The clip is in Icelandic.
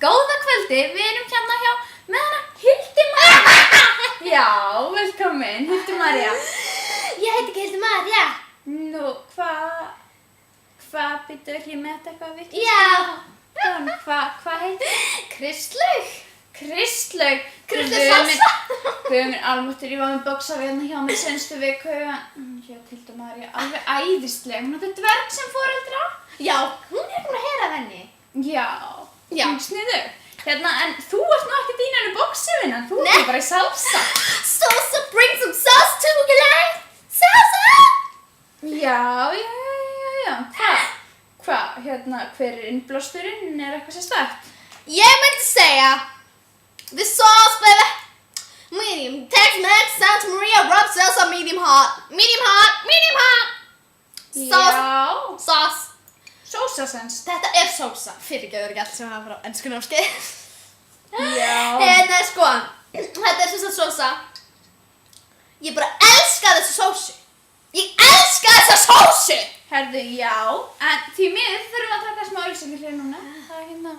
Góða kvöldi, við erum hérna hjá með hana Hildi María. Já, velkomin, Hildi María. Ég heiti ekki Hildi María. Nú, hvað býttu ekki með þetta eitthvað vitt? Já. Hvað heitir? Kristlaug. Kristlaug. Kristlaug Guð minn almáttur, ég var með bóksafi hérna hjá mér senstu viku. Já, Hildi María, alveg æðisleg. Hún átti dverg sem foreldra. Já, hún er búin að heyra af henni. Já. Já. Sniðug. Hérna, en þú ert nú ekki þín enu bóksafinna, þú ert bara í salsa. Salsa, bring some sauce to me, like. Salsa! Já. Hérna, hver er innblásturinn? Er eitthvað sérstakt? Ég myndi segja the sauce, baby. Medium. Tex-Mex, Santa Maria, rub salsa, medium hot. Medium hot, medium hot. Sauce. Já. Sauce. Sósasens. Þetta er sósa. Fyrirgefur ekki allt sem hafa frá enskunámskeið. Já. Sko, þetta er sem sagt sósa. Ég bara elska þessa sósu. Ég elska þessa sósu! Herðu, já. En því miður þurfum við að taka smá auglýsingar hér núna. Það er hérna.